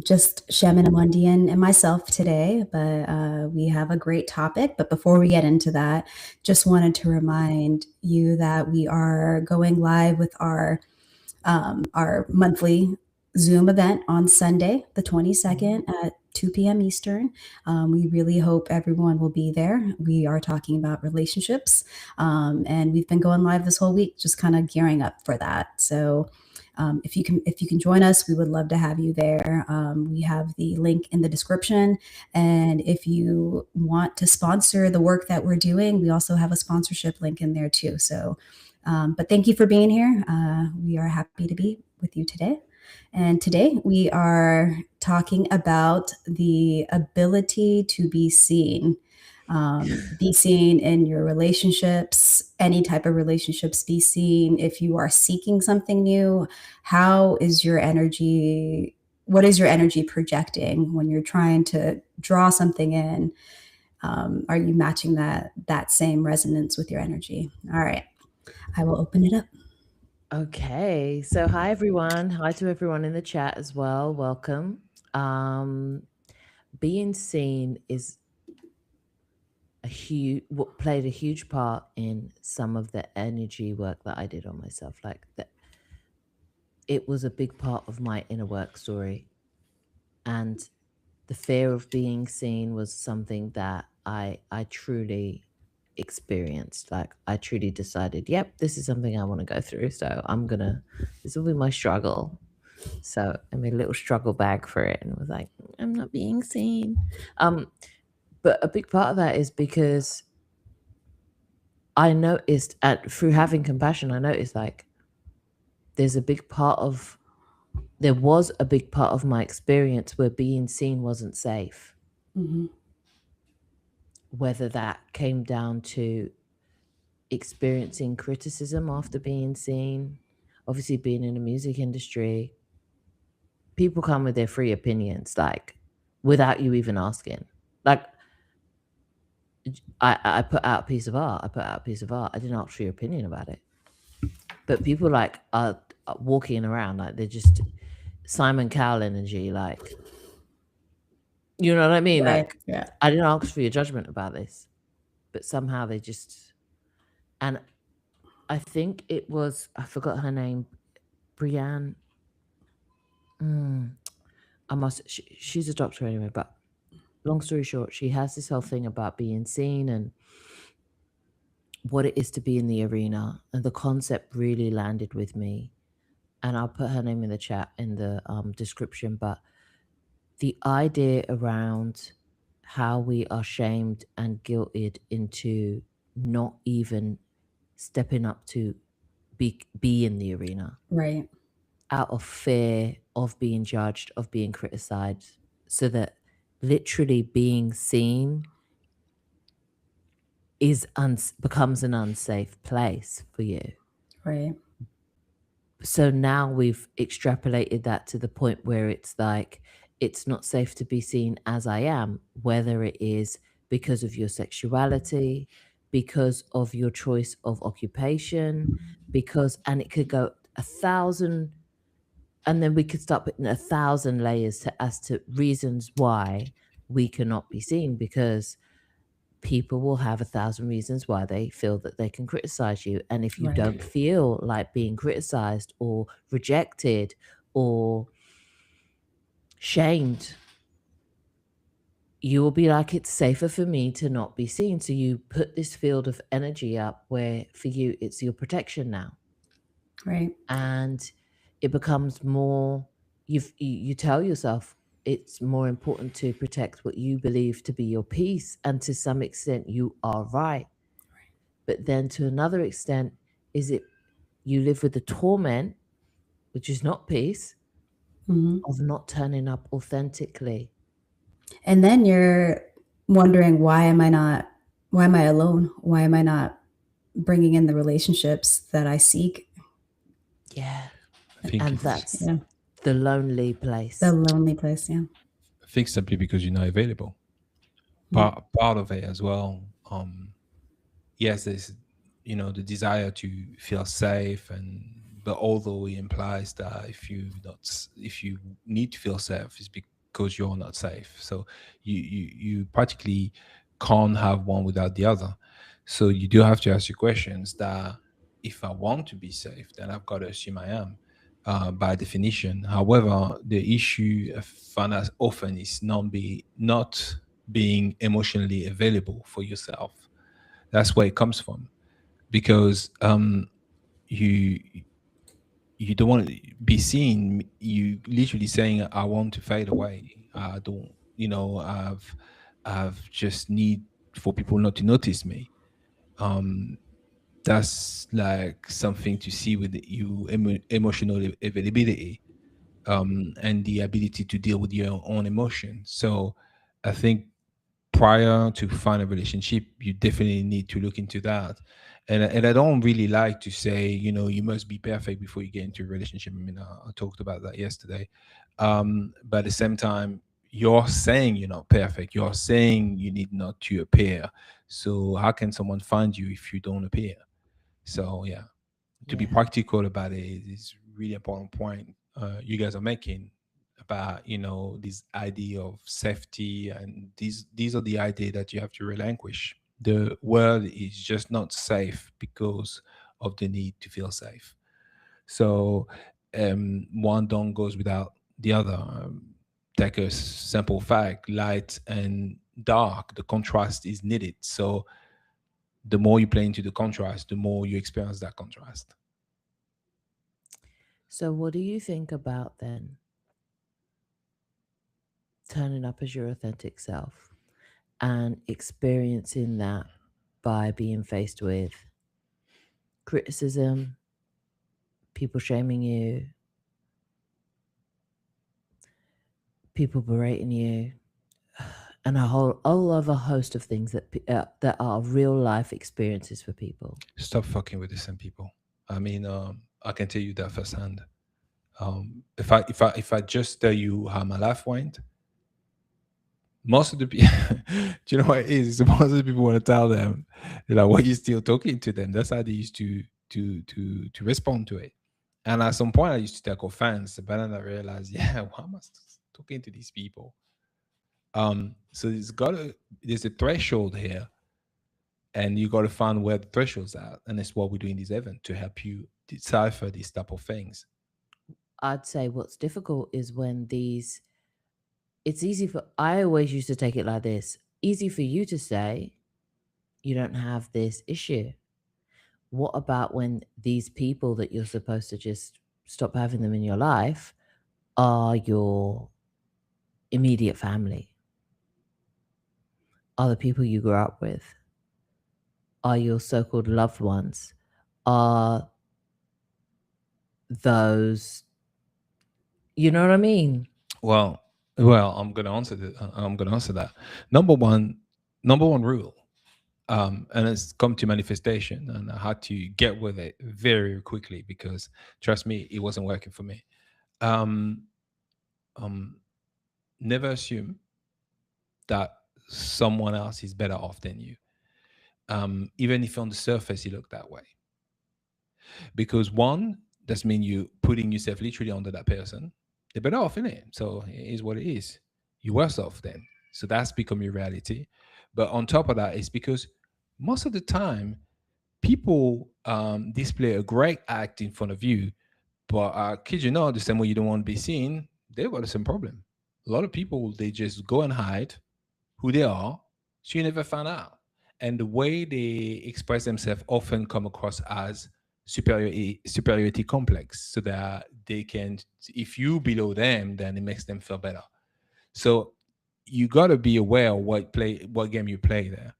just Shem and Amundian and myself today, but we have a great topic. But before we get into that, just wanted to remind you that we are going live with our monthly Zoom event on Sunday, the 22nd at 2 p.m. Eastern. We really hope everyone will be there. We are talking about relationships, and we've been going live this whole week, just kind of gearing up for that. So if you can join us, we would love to have you there. We have the link in the description, and if you want to sponsor the work that we're doing, we also have a sponsorship link in there too. So, but thank you for being here. We are happy to be with you today. And today we are talking about the ability to be seen. Be seen in your relationships, any type of relationships, be seen if you are seeking something new. How is your energy? What is your energy projecting when you're trying to draw something in? Are you matching that same resonance with your energy? All right, I will open it up. Okay, so hi everyone. Hi to everyone in the chat as well. Welcome. Being seen is played a huge part in some of the energy work that I did on myself. Like that, it was a big part of my inner work story, and the fear of being seen was something that I truly experienced. Like I truly decided, yep, this is something I want to go through. So this will be my struggle. So I made a little struggle bag for it and was like, I'm not being seen. But a big part of that is because I noticed through having compassion, I noticed like there was a big part of my experience where being seen wasn't safe. Mm-hmm. Whether that came down to experiencing criticism after being seen, obviously being in the music industry, people come with their free opinions, like without you even asking. Like I put out a piece of art. I didn't ask for your opinion about it. But people like are walking around like they're just Simon Cowell energy, like, you know what I mean? Right. Like, Yeah. I didn't ask for your judgment about this, but somehow they just, and I think it was, I forgot her name, Brianne. She's a doctor anyway, but long story short, she has this whole thing about being seen and what it is to be in the arena. And the concept really landed with me. And I'll put her name in the chat in the description. But the idea around how we are shamed and guilted into not even stepping up to be in the arena. Right. Out of fear of being judged, of being criticized, so that literally being seen becomes an unsafe place for you. Right. So now we've extrapolated that to the point where it's like it's not safe to be seen as I am, whether it is because of your sexuality, because of your choice of occupation, and it could go 1,000, and then we could start putting 1,000 layers as to reasons why we cannot be seen, because people will have 1,000 reasons why they feel that they can criticize you. And if you Right. don't feel like being criticized or rejected or shamed, you will be like, it's safer for me to not be seen. So you put this field of energy up where for you, it's your protection now. Right. And it becomes more, you tell yourself, it's more important to protect what you believe to be your peace. And to some extent, you are right. But then to another extent, is it you live with the torment, which is not peace, of not turning up authentically. And then you're wondering, why am I alone? Why am I not bringing in the relationships that I seek? Yeah. I think And it's that's the lonely place. The lonely place, yeah. I think simply because you're not available. Part of it as well. Yes, there's the desire to feel safe and but although it implies that if you need to feel safe, it's because you're not safe. So you practically can't have one without the other. So you do have to ask your questions that if I want to be safe, then I've got to assume I am, by definition. However, the issue I find as often is not being emotionally available for yourself. That's where it comes from, because you you don't want to be seen. You literally saying, "I want to fade away. I don't, I've just need for people not to notice me." Um, that's like something to see with you emotional availability, and the ability to deal with your own emotions. So, I think prior to find a relationship, you definitely need to look into that. And I don't really like to say, you must be perfect before you get into a relationship. I mean, I talked about that yesterday. But at the same time, you're saying you're not perfect. You're saying you need not to appear. So how can someone find you if you don't appear? So yeah, to be Yeah. practical about it is really important point you guys are making about this idea of safety, and these are the idea that you have to relinquish. The world is just not safe because of the need to feel safe. So one don't goes without the other. Take a simple fact: light and dark, the contrast is needed. So the more you play into the contrast, the more you experience that contrast. So, what do you think about then turning up as your authentic self and experiencing that by being faced with criticism, people shaming you, people berating you, and a whole other host of things that are real life experiences for people? Stop fucking with the same people. I mean, I can tell you that firsthand. If I just tell you how my life went, most of the people, do you know what it is? Most of the people want to tell them, they're like, "Why are you still talking to them?" That's how they used to respond to it. And at some point, I used to take offense, but then I realized, yeah, why am I still talking to these people? So there's a threshold here, and you got to find where the threshold's at, and it's what we do in this event to help you decipher these type of things. I'd say what's difficult is when it's easy I always used to take it like this: easy for you to say you don't have this issue. What about when these people that you're supposed to just stop having them in your life are your immediate family, are the people you grew up with, are your so-called loved ones, are those, you know what I mean? Well, well, I'm gonna answer that. Number one, number one rule, and it's come to manifestation, and I had to get with it very quickly because trust me, it wasn't working for me. Um, um, Never assume that someone else is better off than you, even if on the surface you look that way. Because one, that's mean you putting yourself literally under that person. They're better off in it. So it is what it is. You're worse off then. So that's become your reality. But on top of that, it's because most of the time people display a great act in front of you, but kid you not, the same way you don't want to be seen, they've got the same problem. A lot of people, they just go and hide who they are, so you never find out. And the way they express themselves often come across as superiority complex, so that they can, if you below them, then it makes them feel better. So you got to be aware of what game you play there.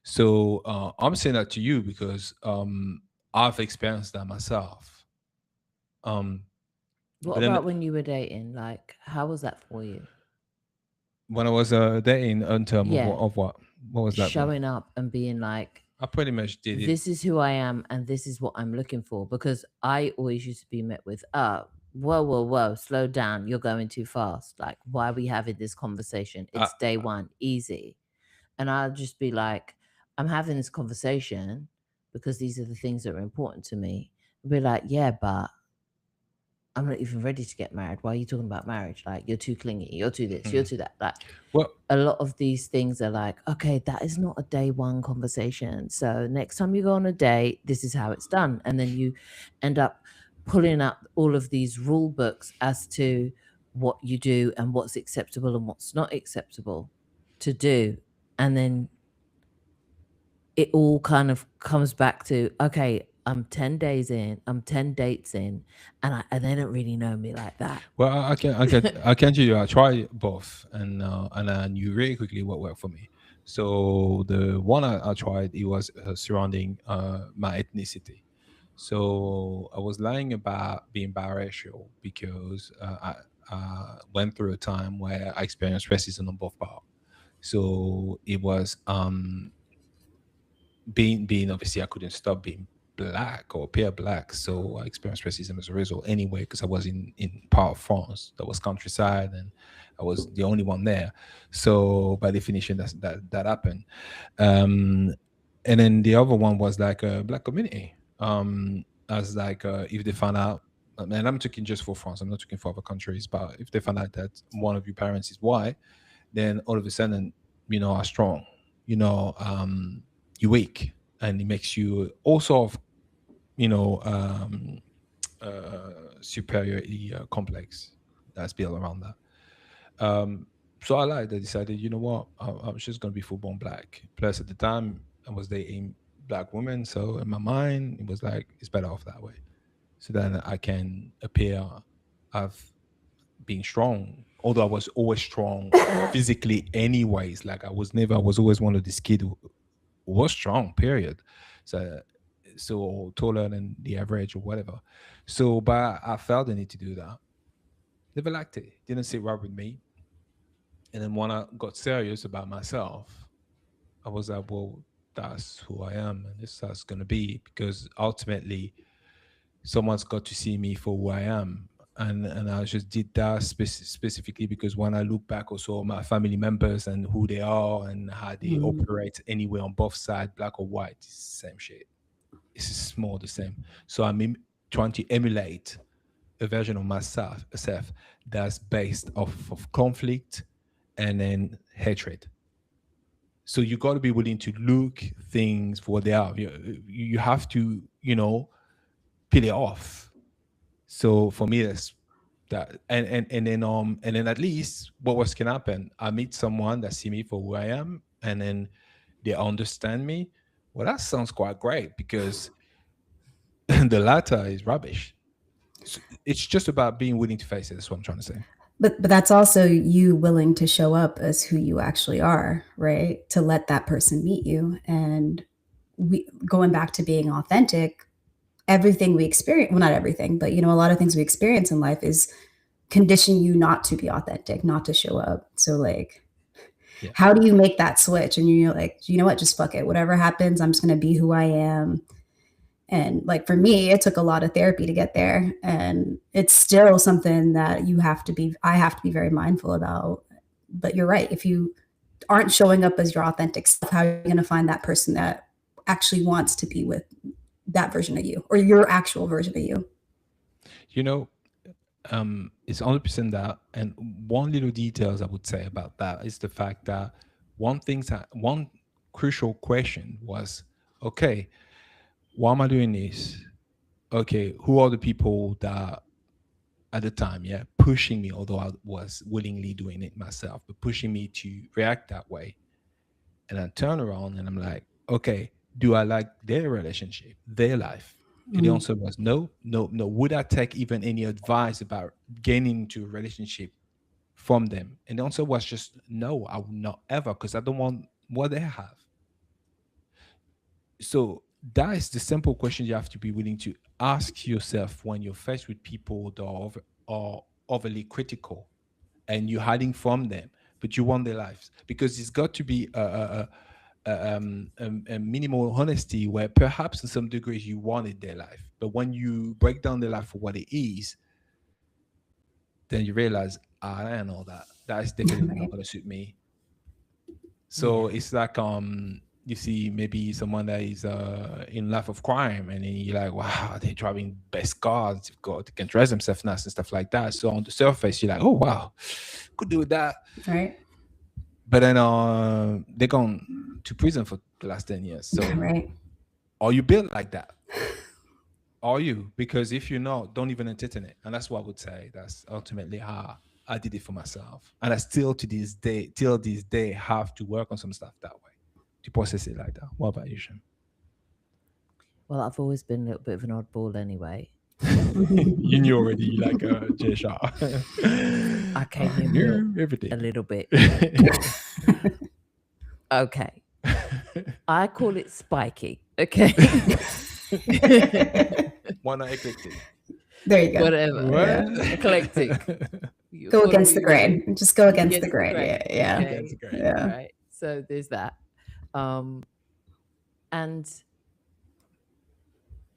So I'm saying that to you because I've experienced that myself. Um, What but then about when you were dating? Like, how was that for you? when I was dating, in terms of Yeah, what was that, bro? showing up and being like, I pretty much did it. this is who I am and this is what I'm looking for. Because I always used to be met with, whoa, whoa, whoa, slow down. You're going too fast. Like, why are we having this conversation? I, It's day one, easy. And I'll just be like, I'm having this conversation because these are the things that are important to me. I'll be like, yeah, but I'm not even ready to get married. Why are you talking about marriage? Like, you're too clingy, you're too this, you're Mm. too that. Like, Well, a lot of these things are like, okay, that is not a day one conversation. So next time you go on a date, this is how it's done. And then you end up pulling up all of these rule books as to what you do and what's acceptable and what's not acceptable to do. And then it all kind of comes back to, okay, I'm 10 days in, I'm 10 dates in, and they don't really know me like that. well, I can tell you, I tried both, and I knew really quickly what worked for me. So the one I tried, it was surrounding my ethnicity. So I was lying about being biracial because I went through a time where I experienced racism on both parts. So it was being obviously I couldn't stop being black or appear black, so I experienced racism as a result anyway, because I was in part of France that was countryside, and I was the only one there. So by definition, that happened. um and then the other one was like a black community, as like if they found out, and I'm talking just for France, I'm not talking for other countries, but if they found out that one of your parents is white, then all of a sudden, are strong, you weak, and it makes you also of, you know, um, superiority complex that's built around that. So I decided, you know what, I was just gonna be full born black. Plus, at the time, I was dating black women, so in my mind, it was like it's better off that way. So then I can appear, I've being strong. Although I was always strong physically, anyways. Like I was always one of these kids who was strong. Period. So taller than the average or whatever. So, but I felt the need to do that. Never liked it. Didn't sit right with me. And then when I got serious about myself, I was like, well, that's who I am, and this is how it's gonna be, because ultimately someone's got to see me for who I am. And I just did that specifically because when I look back also at my family members and who they are and how they Mm. operate anywhere on both sides, black or white, it's the same shit. It's just more the same. So I'm trying to emulate a version of myself self that's based off of conflict and then hatred. So you got to be willing to look things for what they are. You have to, peel it off. So for me, that's that. And then at least what was can happen? I meet someone that see me for who I am, and then they understand me. Well, that sounds quite great because the latter is rubbish. It's just about being willing to face it. That's what I'm trying to say. But that's also you willing to show up as who you actually are, right? To let that person meet you. And we going back to being authentic, everything we experience, well, not everything, but a lot of things we experience in life is condition you not to be authentic, not to show up. So like, Yeah. how do you make that switch? And you're like, you know what, just fuck it. Whatever happens, I'm just gonna be who I am. And like for me, it took a lot of therapy to get there. And it's still something that I have to be very mindful about. But you're right. If you aren't showing up as your authentic self, how are you going to find that person that actually wants to be with that version of you or your actual version of you? You know, it's 100% that. And one little details I would say about that is the fact that one crucial question was, okay, why am I doing this? Okay, who are the people that at the time, yeah, pushing me, although I was willingly doing it myself, but pushing me to react that way? And I turn around and I'm like, okay, do I like their relationship, their life? And the Mm. answer was no, no, no. Would I take even any advice about getting into a relationship from them? And the answer was just no, I would not ever, because I don't want what they have. So that is the simple question you have to be willing to ask yourself when you're faced with people that are overly critical and you're hiding from them, but you want their lives, because it's got to be a minimal honesty where perhaps in some degrees you wanted their life, but when you break down their life for what it is, then you realize, I don't know that is definitely not Right. going to suit me. Yeah. So it's like you see maybe someone that is in life of crime, and then you're like, wow, they're driving best cars, they've got, they can dress themselves nice and stuff like that. So on the surface, you're like, oh wow, could do that. Right. But then they're gone to prison for the last 10 years. So Right. are you built like that? Are you? Because if you're not, don't even entertain it. And that's what I would say. That's ultimately how I did it for myself. And I still to this day, till this day, have to work on some stuff that way to process it like that. What about you, Shem? Well, I've always been a little bit of an oddball anyway. You knew already, like J-Shot. I came in Knew built everything. a little bit. Okay. I call it spiky. Okay. Why not eclectic? There you go. Whatever. What? Yeah. Eclectic. Go against the grain. Just go against the grain. grain. Yeah. Okay. Against the grain. Yeah. Right. So there's that. And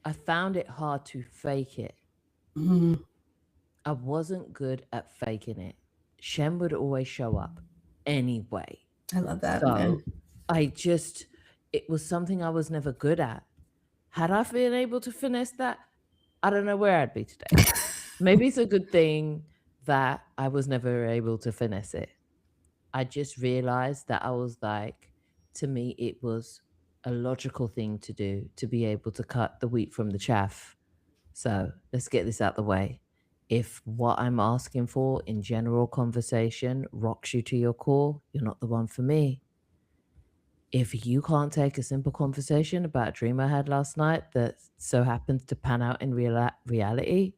I found it hard to fake it. Mhm. I wasn't good at faking it. Shem would always show up anyway. I love that. So man. it was something I was never good at. Had I been able to finesse that, I don't know where I'd be today. Maybe it's a good thing that I was never able to finesse it. I just realized that I was like, to me, it was a logical thing to do to be able to cut the wheat from the chaff. So let's get this out the way. If what I'm asking for in general conversation rocks you to your core, you're not the one for me. If you can't take a simple conversation about a dream I had last night that so happens to pan out in reality,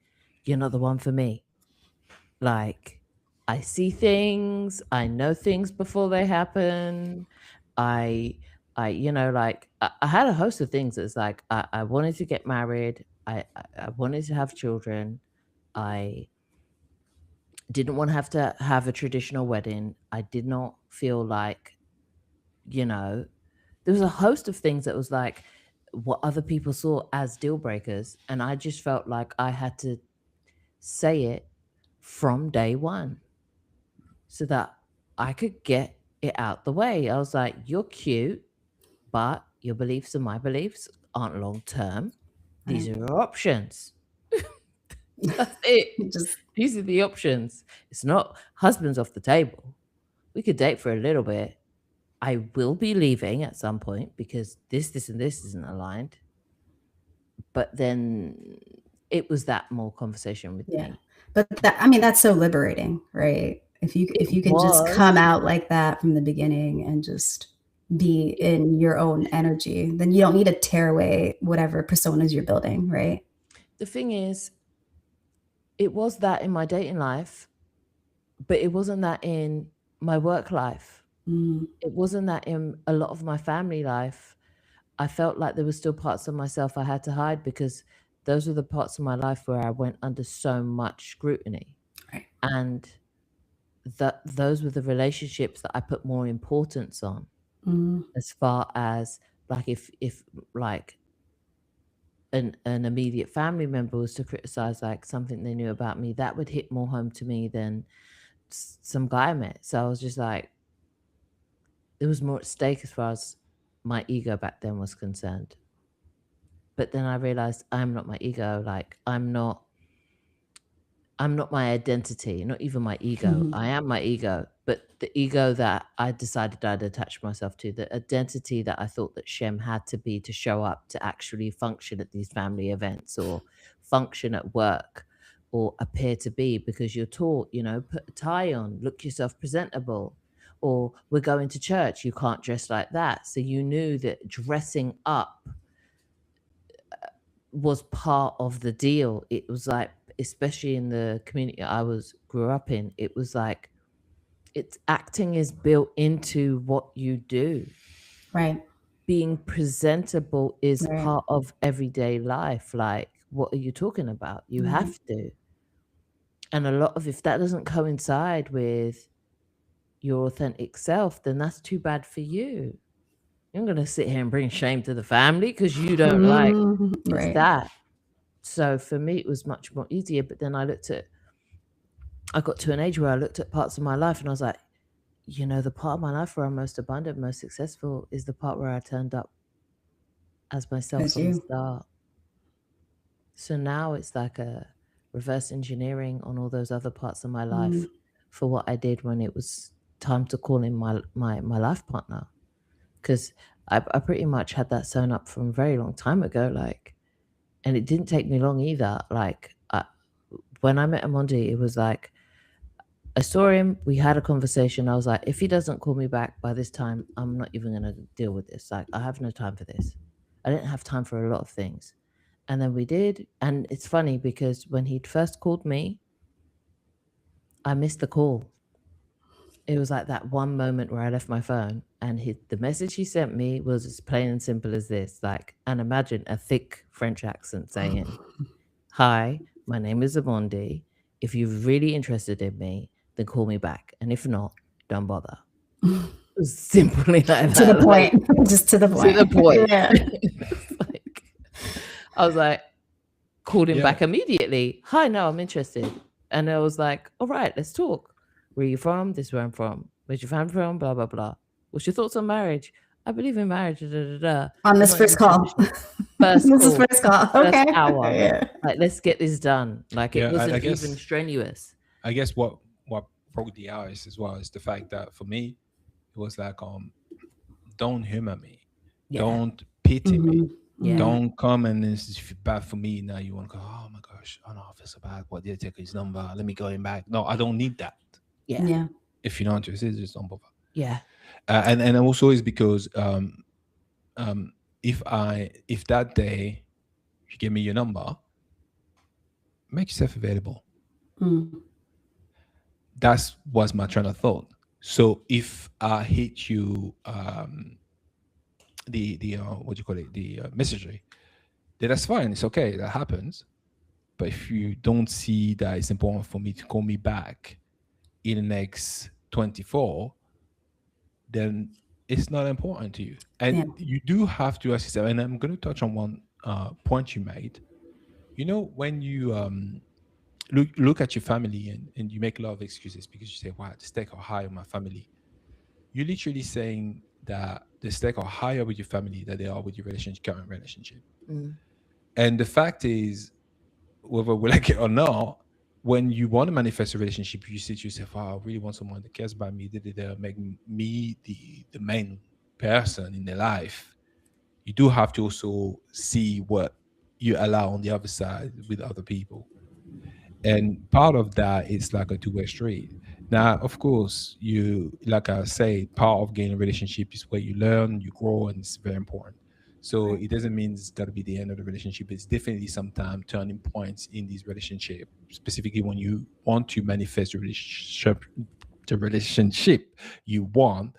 you're not the one for me. Like, I see things, I know things before they happen. I had a host of things. It's like I wanted to get married. I wanted to have children. I didn't want to have a traditional wedding. I did not feel like, there was a host of things that was like what other people saw as deal breakers. And I just felt like I had to say it from day one so that I could get it out the way. I was like, you're cute, but your beliefs and my beliefs aren't long term. These are your options. That's it. These are the options. It's not husband's off the table. We could date for a little bit. I will be leaving at some point because this, and this isn't aligned. But then it was that more conversation with me. But that's so liberating, right? If you can just come out like that from the beginning and just be in your own energy, then you don't need to tear away whatever personas you're building, right? The thing is, it was that in my dating life, but it wasn't that in my work life. It wasn't that in a lot of my family life. I felt like there were still parts of myself I had to hide because those were the parts of my life where I went under so much scrutiny. Right. And those were the relationships that I put more importance on. As far as like if like an immediate family member was to criticize like something they knew about me, that would hit more home to me than some guy I met. So I was just like, there was more at stake as far as my ego back then was concerned. But then I realized I'm not my ego. Like I'm not my identity, not even my ego. I am my ego, but the ego that I decided I'd attach myself to, the identity that I thought that Shem had to be to show up, to actually function at these family events or function at work or appear to be, because you're taught, put a tie on, look yourself presentable, or we're going to church, you can't dress like that. So you knew that dressing up was part of the deal. It was like, especially in the community I grew up in, it was like acting is built into what you do. Right. Being presentable is part of everyday life. Like, what are you talking about? You have to. And a lot of, if that doesn't coincide with your authentic self, then that's too bad for you. You're not going to sit here and bring shame to the family because you don't like it's that. So for me, it was much more easier. But then I got to an age where I looked at parts of my life and I was like, the part of my life where I'm most abundant, most successful is the part where I turned up as myself As from the you. start. So now it's like a reverse engineering on all those other parts of my life for what I did when it was time to call in my life partner. Because I pretty much had that sewn up from a very long time ago. Like, and it didn't take me long either. Like, when I met Amondi, it was like, I saw him, we had a conversation. I was like, if he doesn't call me back by this time, I'm not even going to deal with this. Like, I have no time for this. I didn't have time for a lot of things. And then we did. And it's funny because when he'd first called me, I missed the call. It was like that one moment where I left my phone and the message he sent me was as plain and simple as this. Like, and imagine a thick French accent saying, hi, my name is Amondi. If you're really interested in me, then call me back. And if not, don't bother. Simply like To that. the point. Just to the point. To the point. Yeah. Like, I was like, called him back immediately. Hi, no, I'm interested. And I was like, all right, let's talk. Where are you from? This is where I'm from. Where's your family from? Blah, blah, blah. What's your thoughts on marriage? I believe in marriage. Da, da, da, da. On this first call. First This call. is first call. Okay. First hour. Yeah. Like, let's get this done. Like, it wasn't I guess, even strenuous. I guess what broke the ice as well is the fact that for me, it was like, don't humor me. Yeah. Don't pity me. Yeah. Don't come and this is bad for me. Now you want to go, oh my gosh, oh no, I feel so bad. What did I take his number? Let me go in back. No, I don't need that. Yeah. If you're not interested, just don't bother. Yeah. And also is because if that day you give me your number, make yourself available. That was my train of thought. So if I hit you the what do you call it, the messagery, then that's fine. It's okay. That happens. But if you don't see that it's important for me to call me back in the next 24, then it's not important to you. And you do have to ask yourself, and I'm going to touch on one point you made. You know, when you look at your family and you make a lot of excuses because you say, wow, the stakes are high on my family. You're literally saying that the stakes are higher with your family than they are with your current relationship. And the fact is, whether we like it or not, when you want to manifest a relationship, you say to yourself, oh, I really want someone that cares about me, make me the main person in their life. You do have to also see what you allow on the other side with other people. And part of that is like a two-way street. Now, of course, like I say, part of getting a relationship is where you learn, you grow, and it's very important. So it doesn't mean it's got to be the end of the relationship. It's definitely sometimes turning points in this relationship, specifically when you want to manifest the relationship you want.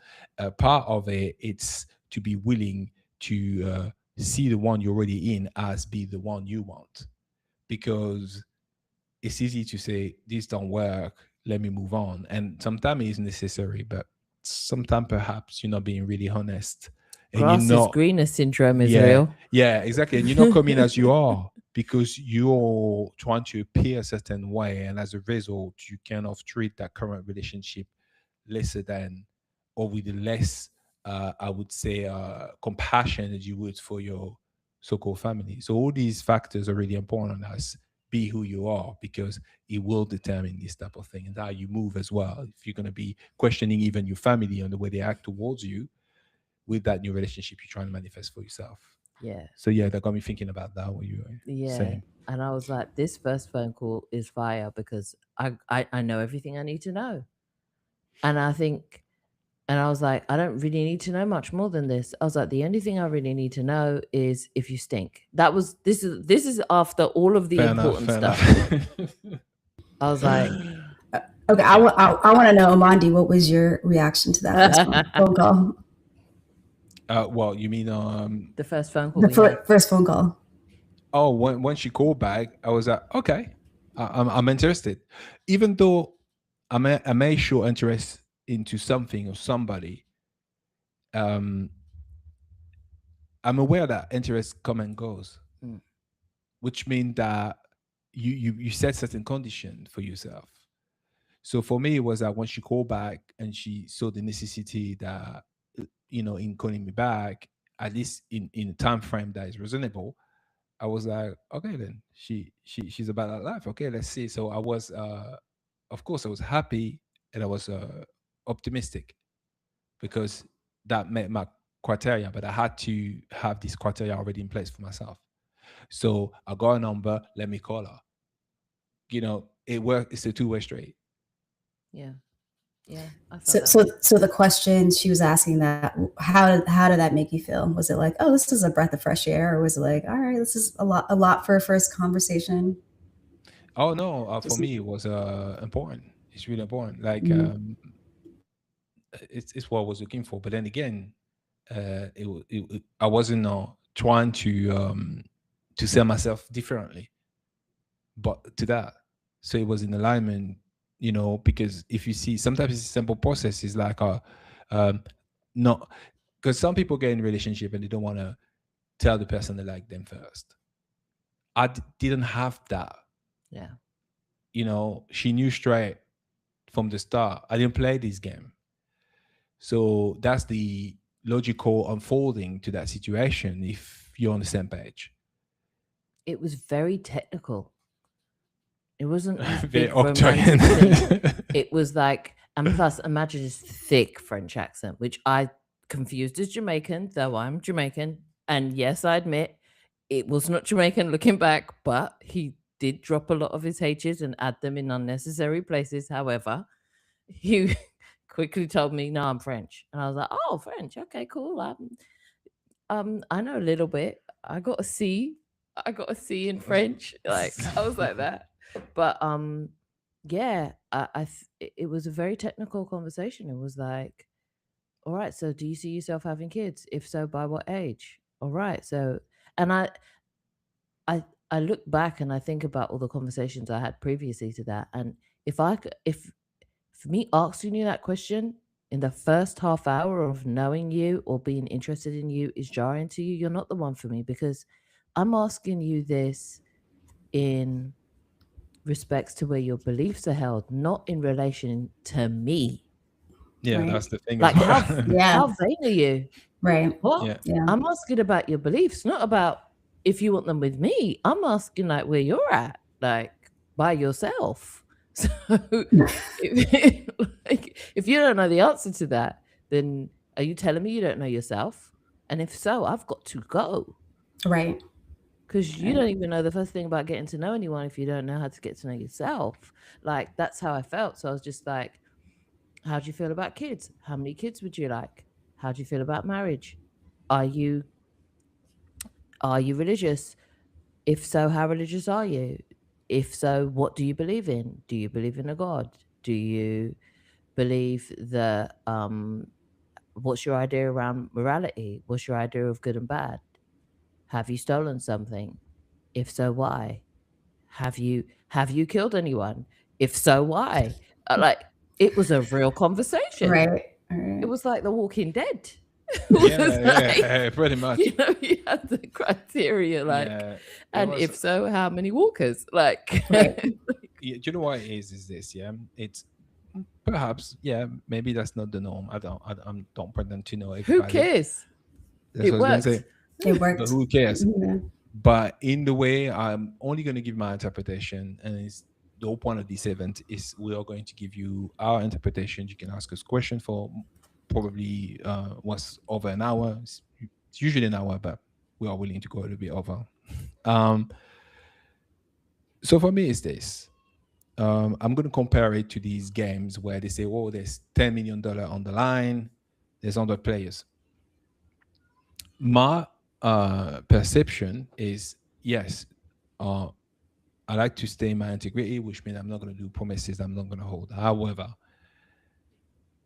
Part of it's to be willing to see the one you're already in as be the one you want, because it's easy to say this don't work, let me move on, and sometimes it's necessary, but sometimes perhaps you're not being really honest. And Grass is greener syndrome is real. Yeah, exactly. And you're not coming as you are because you're trying to appear a certain way, and as a result you kind of treat that current relationship lesser than, or with less I would say compassion as you would for your so-called family. So all these factors are really important on us. Be who you are, because it will determine this type of thing and how you move as well. If you're going to be questioning even your family and the way they act towards you with that new relationship you're trying to manifest for yourself. Yeah. So yeah, that got me thinking about that, what you were saying. And I was like, this first phone call is fire because I know everything I need to know. And I was like, I don't really need to know much more than this. I was like, the only thing I really need to know is if you stink. This is after all of the important stuff. I was like, okay, I want to know, Amandi, what was your reaction to that first phone call? Well, you mean the first phone call? The first phone call. Oh, when she called back, I was like, okay, I'm interested, even though I may show interest into something or somebody. I'm aware that interest come and goes, which means that you set certain conditions for yourself. So for me, it was that when she called back and she saw the necessity that in calling me back, at least in a time frame that is reasonable, I was like, okay, then she's about that life. Okay, let's see. So I was, of course, I was happy and I was optimistic because that met my criteria. But I had to have this criteria already in place for myself. So I got a number. Let me call her. It worked. It's a two-way street. Yeah. Yeah. I So, felt that. so, so the question she was asking, that how did that make you feel? Was it like, oh, this is a breath of fresh air, or was it like, all right, this is a lot for a first conversation? Oh no, for Just me it was important. It's really important. Like mm, it's what I was looking for. But then again, I wasn't trying to sell myself differently, but to that. So it was in alignment, because if you see, sometimes it's a simple process. It's like um, not because some people get in a relationship and they don't want to tell the person they like them first. Didn't have that. Yeah. She knew straight from the start. I didn't play this game. So that's the logical unfolding to that situation if you're on the same page. It was very technical. It wasn't this Very big Octogen. romantic thing. It was like, and plus, imagine this thick French accent, which I confused as Jamaican, though I'm Jamaican. And yes, I admit it was not Jamaican looking back, but he did drop a lot of his H's and add them in unnecessary places. However, he quickly told me, "No, I'm French," and I was like, "Oh, French, okay, cool. I know a little bit. I got a C. I got a C in French. Like I was like that." But yeah, it was a very technical conversation. It was like, all right, so do you see yourself having kids? If so, by what age? All right, so and I I look back and I think about all the conversations I had previously to that, and if for me asking you that question in the first half hour of knowing you or being interested in you is jarring to you, you're not the one for me, because I'm asking you this in respects to where your beliefs are held, not in relation to me. Yeah, right, that's the thing as Like well. yeah, how vain are you? right, What? Yeah. yeah, I'm asking about your beliefs, not about if you want them with me. I'm asking like where you're at, like by yourself. So if, like, if you don't know the answer to that, then are you telling me you don't know yourself? And if so, I've got to go, right, because you right, don't even know the first thing about getting to know anyone if you don't know how to get to know yourself. Like that's how I felt. So I was just like, how do you feel about kids? How many kids would you like? How do you feel about marriage? Are you are you religious? If so, how religious are you? If so, what do you believe in? Do you believe in a God? Do you believe that what's your idea around morality? What's your idea of good and bad? Have you stolen something? If so, why? Have you killed anyone? If so, why? Like it was a real conversation. right, It right, was like The Walking Dead. It Yeah, was like, yeah, pretty much. you had the criteria, like, Yeah, it and was. if so, how many walkers? Like, right, Yeah, do you know what it is this? Yeah, it's perhaps, yeah, maybe that's not the norm. I don't pretend to know who everybody. cares? That's It what I was gonna worked. say. it But worked. who cares? Yeah. But in the way, I'm only going to give my interpretation, and it's the whole point of this event is we are going to give you our interpretation. You can ask us questions for probably what's over an hour. It's usually an hour, but we are willing to go a little bit over. Um, so for me, it's this. I'm going to compare it to these games where they say, "Oh, there's $10 million on the line. There's 100 players." My perception is yes. Uh, I like to stay in my integrity, which means I'm not going to do promises I'm not going to hold. However,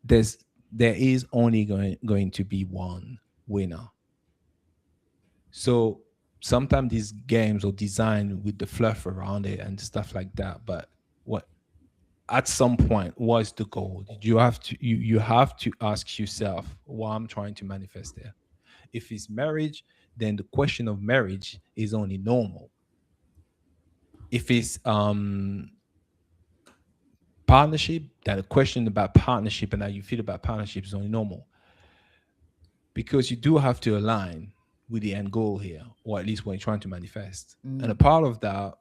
there's there is only going to be one winner. So sometimes these games are designed with the fluff around it and stuff like that. But what at some point, what's the goal? You have to ask yourself what I'm trying to manifest there. If it's marriage, then the question of marriage is only normal. If it's partnership, that a question about partnership and how you feel about partnership is only normal, because you do have to align with the end goal here, or at least when you're trying to manifest. And a part of that,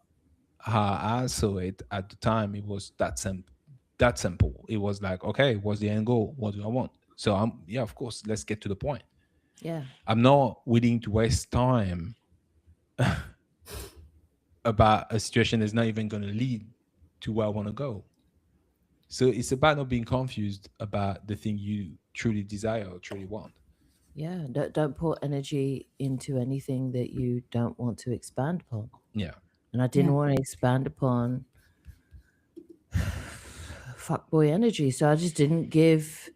how I saw it at the time, it was that simple. That simple. It was like, okay, what's the end goal? What do I want? So yeah, of course, let's get to the point. Yeah. I'm not willing to waste time about a situation that's not even going to lead to where I want to go. So it's about not being confused about the thing you truly desire or truly want. Yeah. Don't put energy into anything that you don't want to expand upon. Yeah. And I Yeah. didn't want to expand upon fuckboy energy. So I just didn't give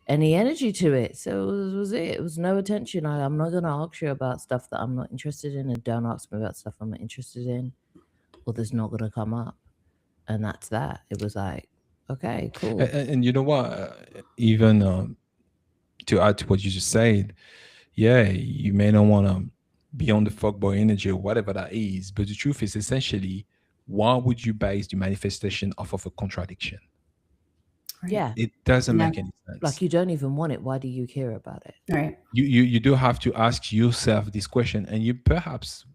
any energy to it. So it was it. It was no attention. I'm not going to ask you about stuff that I'm not interested in, and don't ask me about stuff I'm not interested in, or that's not going to come up. And that's that. It was like, okay, cool. And you know what? Even to add to what you just said, yeah, you may not want to be on the fuckboy energy or whatever that is, but the truth is essentially, why would you base the manifestation off of a contradiction? Right. Yeah. It doesn't Yeah. make any sense. Like, you don't even want it. Why do you care about it? Right. You do have to ask yourself this question, and you perhaps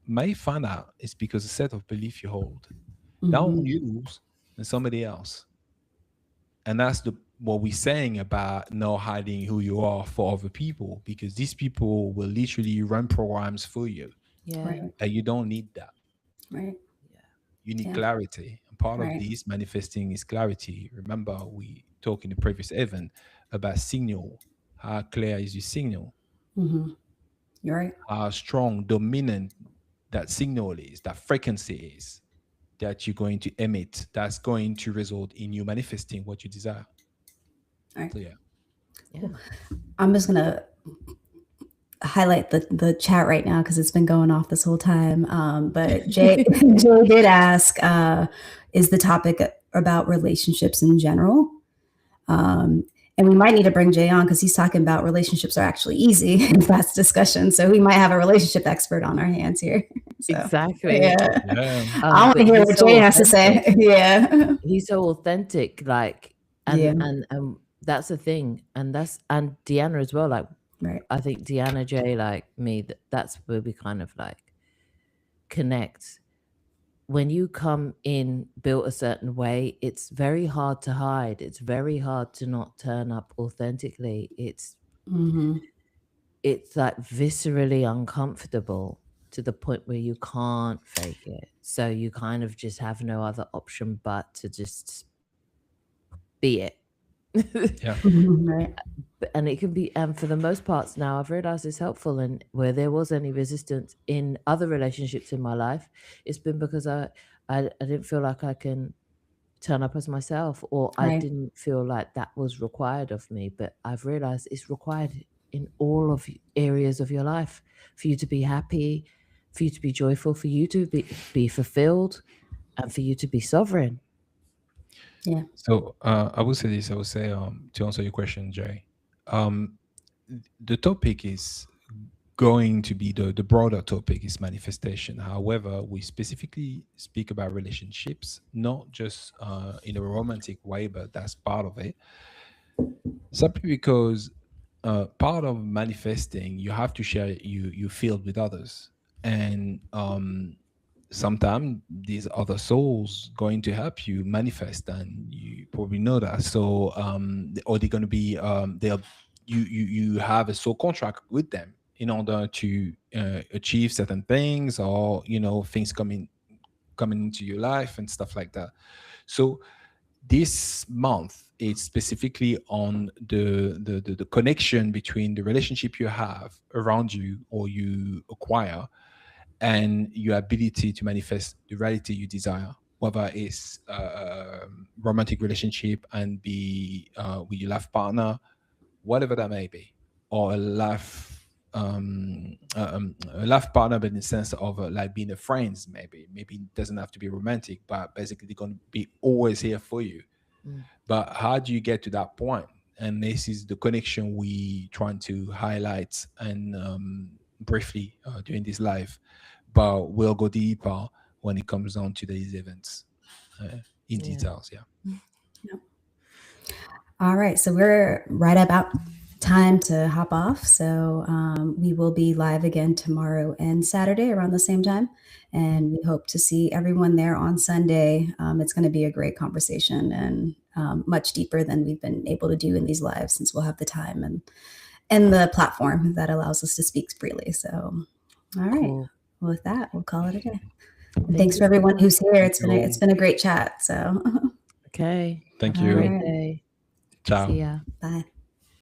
may find out it's because a set of belief you hold, not Mhm. you and somebody else. And that's what we're saying about not hiding who you are for other people, because these people will literally run programs for you, Yeah. Right. and you don't need that. Right. You need Yeah. clarity, and part of Right. this manifesting is clarity. Remember, we talked in the previous event about signal. How clear is your signal? Mhm. You're right. How strong, dominant that signal is, that frequency is, that you're going to emit, that's going to result in you manifesting what you desire. All right. So yeah. Yeah. I'm just gonna highlight the chat right now because it's been going off this whole time. But Jay Jay did ask, is the topic about relationships in general? And we might need to bring Jay on because he's talking about relationships are actually easy in fast discussion. So we might have a relationship expert on our hands here. So, Exactly. yeah. Yeah. I want But to hear he's what so Jay has to say. authentic. Yeah. He's so authentic, like, Yeah. and that's the thing, and Deanna as well. Like, Right. I think Deanna, Jay, like me, that's where we kind of like connect. When you come in built a certain way, it's very hard to hide. It's very hard to not turn up authentically. Mm-hmm. It's like viscerally uncomfortable to the point where you can't fake it. So you kind of just have no other option but to just be it. Yeah. Right. And it can be, and for the most parts now, I've realized it's helpful. And where there was any resistance in other relationships in my life, it's been because I didn't feel like I can turn up as myself, or I Right. didn't feel like that was required of me. But I've realized it's required in all of areas of your life for you to be happy, for you to be joyful, for you to be fulfilled, and for you to be sovereign. Yeah. So I will say this. I will say to answer your question, Jay. Um, the topic is going to be the broader topic is manifestation. However, we specifically speak about relationships, not just in a romantic way, but that's part of it. Simply because part of manifesting, you have to share you feel with others, and sometimes these other souls going to help you manifest, and you probably know that. So or they're going to be they'll you have a soul contract with them in order to achieve certain things, or things coming into your life and stuff like that. So this month it's specifically on the connection between the relationship you have around you or you acquire and your ability to manifest the reality you desire, whether it's a romantic relationship and be with your life partner, whatever that may be, or a life partner, but in the sense of like being a friends, maybe it doesn't have to be romantic, but basically they're going to be always here for you. But how do you get to that point? And this is the connection we trying to highlight and briefly during this live, but we'll go deeper when it comes down to these events in Yeah. details. Yeah. All right, so we're right about time to hop off. So we will be live again tomorrow and Saturday around the same time. And we hope to see everyone there on Sunday. It's going to be a great conversation and much deeper than we've been able to do in these lives, since we'll have the time and the platform that allows us to speak freely. So, all right. Cool. Well, with that, we'll call it a day. And Thank thanks you. for everyone who's here. Thank It's you all. been a great chat. So Okay. Thank Have a you. great Alright. day. Ciao. See ya. Bye.